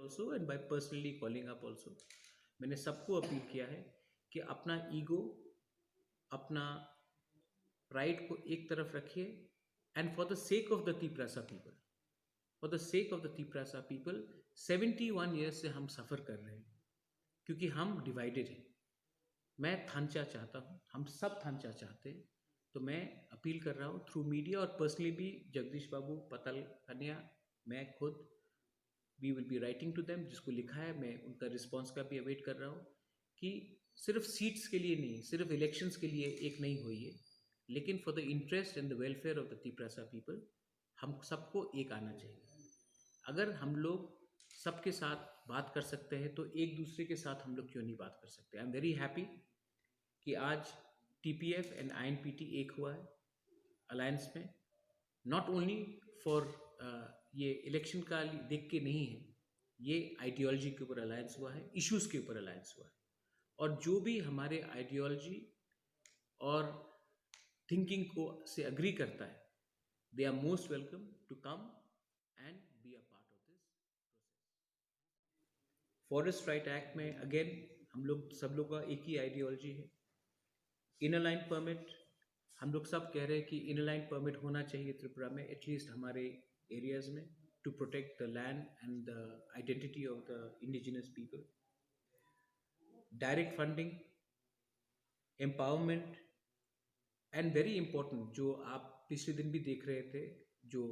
Also and by personally calling up also, मैंने सबको appeal किया है कि अपना ईगो, अपना प्राइड को एक तरफ रखिए, and for the sake of the Tiprasa people, for the sake of the Tiprasa people, 71 years से हम सफ़र कर रहे हैं क्योंकि हम डिवाइडेड हैं। मैं थानचा चाहता हूँ, हम सब थानचा चाहते हैं। तो मैं अपील कर रहा हूँ थ्रू मीडिया और पर्सनली भी, जगदीश बाबू, पतल कन्या, मैं खुद, we will be writing to them, जिसको लिखा है मैं उनका रिस्पॉन्स का भी अवेट कर रहा हूँ कि सिर्फ सीट्स के लिए नहीं, सिर्फ इलेक्शंस के लिए एक नहीं हुई है, लेकिन for the interest and the welfare of the Tiprasa people हम सबको एक आना चाहिए। अगर हम लोग सबके साथ बात कर सकते हैं तो एक दूसरे के साथ हम लोग क्यों नहीं बात कर सकते। आई एम वेरी हैप्पी कि आज टीपीएफ एंड आईएनपीटी एक हुआ है अलायंस में, नॉट ओनली फॉर ये इलेक्शन का देख के नहीं है, ये आइडियोलॉजी के ऊपर अलायंस हुआ है, इश्यूज के ऊपर अलायंस हुआ है। और जो भी हमारे आइडियोलॉजी और थिंकिंग को से अग्री करता है, they are most welcome to come and be a part of this process. Forest right act में अगेन हम लोग सब लोग का एक ही आइडियोलॉजी है। इनर लाइन परमिट, हम लोग सब कह रहे हैं कि इनर लाइन परमिट होना चाहिए त्रिपुरा में, एटलीस्ट हमारे एरियाज में, to protect the land and the identity of the indigenous people. Direct funding, empowerment, and very important, जो आप पिछले दिन भी देख रहे थे जो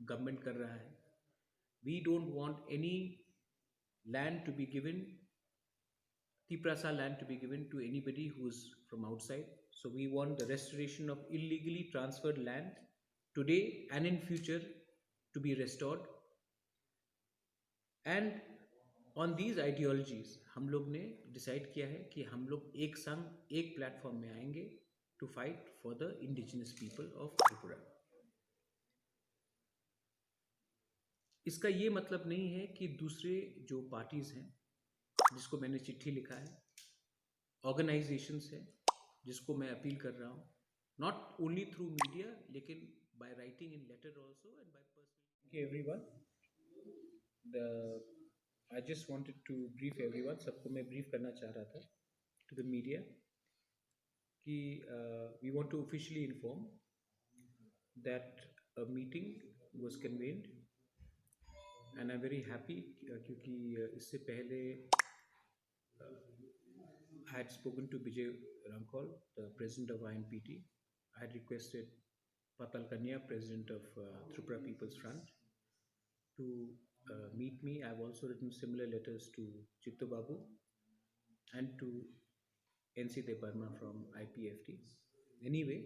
गवर्नमेंट कर रहा है, we don't want any land to be given, Tiprasa land to be given to anybody who's from outside. So we want the restoration of illegally transferred land today and in future to be restored. And on these ideologies हम लोग ने decide किया है कि हम लोग एक संग एक प्लेटफॉर्म में आएंगे to fight for the indigenous people of Tripura. इसका ये मतलब नहीं है कि दूसरे जो पार्टीज हैं, जिसको मैंने चिट्ठी लिखा है, ऑर्गेनाइजेशंस है, जिसको मैं अपील कर रहा हूँ, नॉट ओनली थ्रू मीडिया लेकिन by writing in letter also and by personal. Everyone, I just wanted to brief everyone, सबको मैं ब्रीफ करना चाह रहा था टू द मीडिया कि we want to officially inform that a meeting was convened and I am very happy क्योंकि इससे पहले I had spoken to Vijay Ramkol, the president of INPT. I had requested Patal Kanya, president of Tripura People's Front, to meet me. I've also written similar letters to Chittu Babu and to NC Debarma from IPFT. Anyway,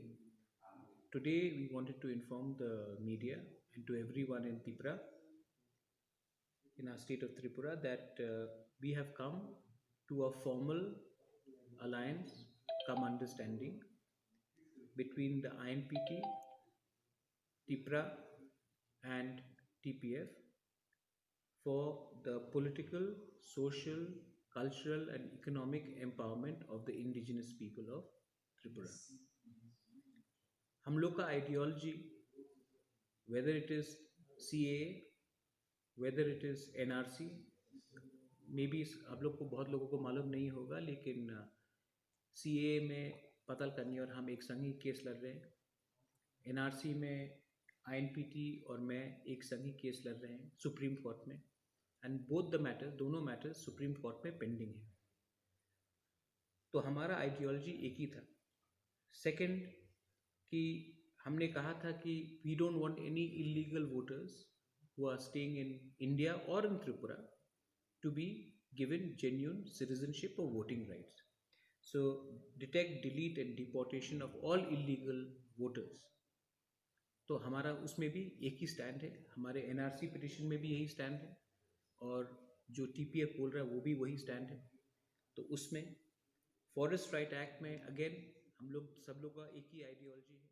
today we wanted to inform the media and to everyone in Tripura, in our state of Tripura, that we have come to a formal alliance, come understanding between the INPT, Tripura and TPF for the political, social, cultural and economic empowerment of the indigenous people of Tripura. हम लोग का ideology, whether it is CAA, whether it is NRC, may be आप लोग को, बहुत लोगों को मालूम नहीं होगा, लेकिन CAA में पतल कन्या और हम एक संग ही केस लड़ रहे हैं। NRC में INPT और मैं एक संग ही केस लड़ रहे हैं सुप्रीम कोर्ट में, एंड बोथ द मैटर, दोनों मैटर्स सुप्रीम कोर्ट में पेंडिंग है। तो हमारा आइडियोलॉजी एक ही था। सेकंड, कि हमने कहा था कि we don't want any illegal voters who are staying in India और in Tripura to be given genuine citizenship or voting rights. So detect, delete and deportation of all illegal voters. तो हमारा उसमें भी एक ही स्टैंड है, हमारे NRC पिटिशन में भी यही स्टैंड है और जो TPF बोल रहा है वो भी वही स्टैंड है। तो उसमें फॉरेस्ट राइट एक्ट में अगेन हम लोग सब लोग का एक ही आइडियोलॉजी है।